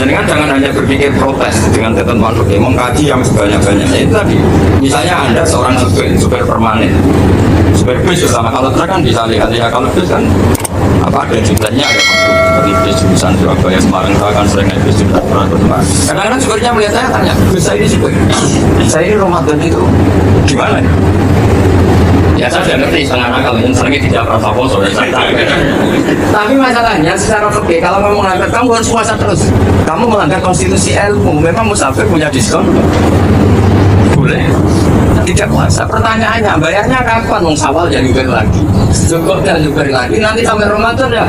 Jangan hanya berpikir protes dengan ketentuan fikih, mengkaji yang sebanyak-banyaknya. Itu tadi, misalnya Anda seorang supir permanen, supir bis bersama, kalau truk kan bisa lihat-lihat, kalau bis kan apa ada jurusannya, ada masuk seperti bis jurusan Surabaya, Semarang, saya kan sering naik bis jurusan Surabaya. Kadang-kadang supirnya melihat saya tanya, bis saya ini supir, saya ini Ramadan itu gimana? Ya saya sudah ngerti setengah nakal, yang seringnya tidak merasa poso. Tapi masalahnya secara fikih, kalau kamu melanggar, kamu harus puasa terus. Kamu melanggar konstitusi ilmu, memang musafir punya diskon? Boleh. Tidak puasa. Pertanyaannya, bayarnya kapan? Mau Syawal jadi nyukur lagi, cukup dan nyukur lagi, nanti sampai Ramadan ya.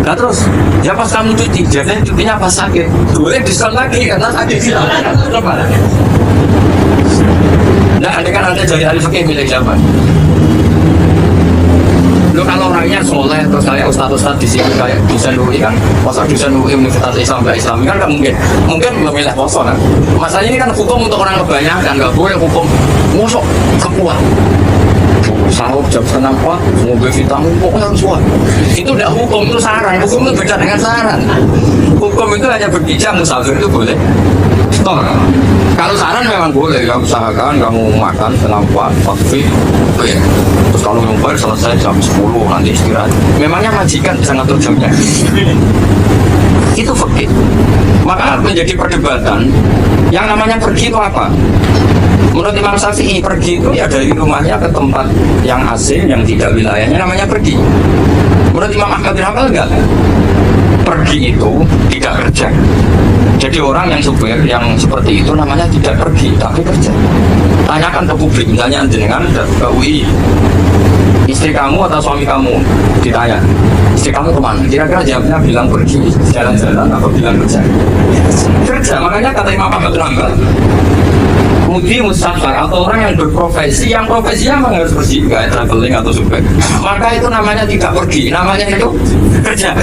Nah terus, ya pas kamu cuti, jadi cutinya pas sakit, boleh diskon lagi karena sakit. Nah, andai kan Anda jadi ahli fikih milik siapa? Lo kalau orangnya soleh, terus kayak ustadz-ustadz di sini kayak dosen UI kan, masa dosen UI Universitas Islam nggak Islami kan nggak mungkin. Mungkin memilih poso kan. Masalahnya ini kan hukum untuk orang kebanyakan, nggak boleh hukum musuh sekuat. Sahur jam 3:30, mobil vitamin pokoknya harus kuat. Itu tidak hukum, itu saran. Hukum itu beda dengan saran. Hukum itu hanya berbicara musafir itu boleh. Store. Kalau saran memang boleh, kamu usahakan kamu makan 3:30, waktu ya. Terus kalau ngumpul selesai jam 10 nanti istirahat. Memangnya majikan bisa ngatur jamnya. Itu fikih. Maka menjadi perdebatan. Yang namanya pergi itu apa? Menurut Imam Syafi'i, pergi itu ya dari rumahnya ke tempat yang asing, yang tidak wilayahnya, namanya pergi. Menurut Imam Ahmad bin Hanbal enggak. Pergi itu tidak kerja. Jadi orang yang supir yang seperti itu namanya tidak pergi, tapi kerja. Tanyakan ke publik, misalnya jenengan ke UI, istri kamu atau suami kamu ditanya, istri kamu kemana? Kira-kira jawabnya bilang pergi jalan-jalan atau bilang kerja? Kerja, makanya kata Imam Ahmad bin Hanbal, mudi musafir atau orang yang berprofesi, yang profesinya memang harus pergi kayak traveling atau supir, maka itu namanya tidak pergi, namanya itu kerja.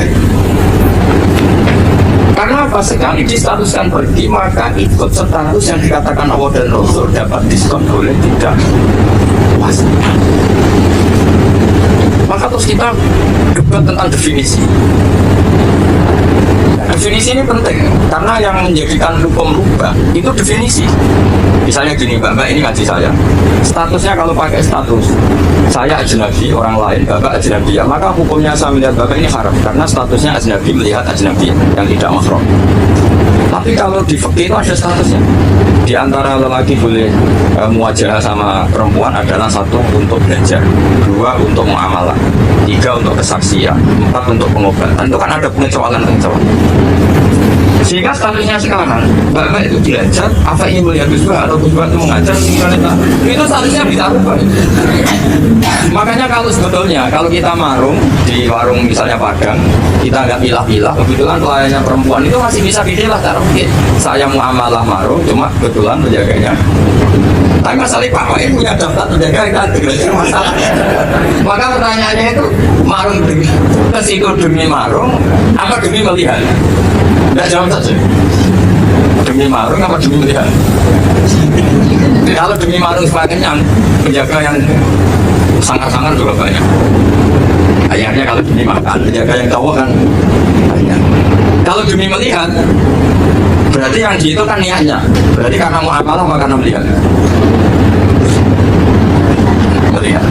Karena apa? Sekali distatuskan pergi, maka ikut status yang dikatakan Allah dan Rasul, dapat diskon, boleh tidak puasa. Maka terus kita debat tentang definisi. Definisi ini penting, karena yang menjadikan hukum rubah itu definisi. Misalnya gini, Mbak ini ngaji saya, statusnya kalau pakai status saya ajnabi, orang lain Bapak ajnabi, ya, maka hukumnya saya melihat Bapak ini haram, karena statusnya ajnabi melihat ajnabi yang tidak mahram. Tapi kalau di fikih itu ada statusnya. Di antara lelaki boleh muajalah sama perempuan adalah 1 untuk belajar, 2 untuk muamalah, 3 untuk kesaksian, 4 untuk pengobatan. Itu kan ada pengecualian. Sehingga statusnya sekarang, Bapak itu belajar, apa ingin melihat Gusbah atau Gusbah itu mengajar, itu statusnya bisa rubah. Makanya kalau sebetulnya, kalau kita marung di warung misalnya Padang, kita nggak pilah-pilah, kebetulan pelayannya perempuan itu masih bisa dipilah, cara mungkin saya muamalah marung, cuma kebetulan menjaganya. Tapi masalah Pak Wai punya daftar penjaga kan masalah. Maka pertanyaannya itu marung demi ke situ demi marung, apa demi melihat? Tidak jawab saja. Demi marung apa demi melihat? Kalau demi marung semakin yang penjaga yang sangat-sangat juga banyak. Akhirnya kalau demi makan, penjaga yang cowok kan banyak. Kalau demi melihat, berarti yang di itu kan niatnya. Berarti karena mau apalah maka karena melihat. Melihat.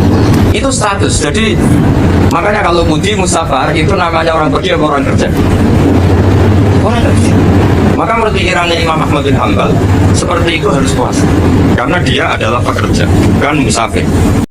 Itu status. Jadi makanya kalau mudi musafar itu namanya orang pergi atau orang kerja. Orang kerja. Maka menurut pikirannya Imam Ahmad bin Hanbal seperti itu harus puasa. Karena dia adalah pekerja, bukan musafir.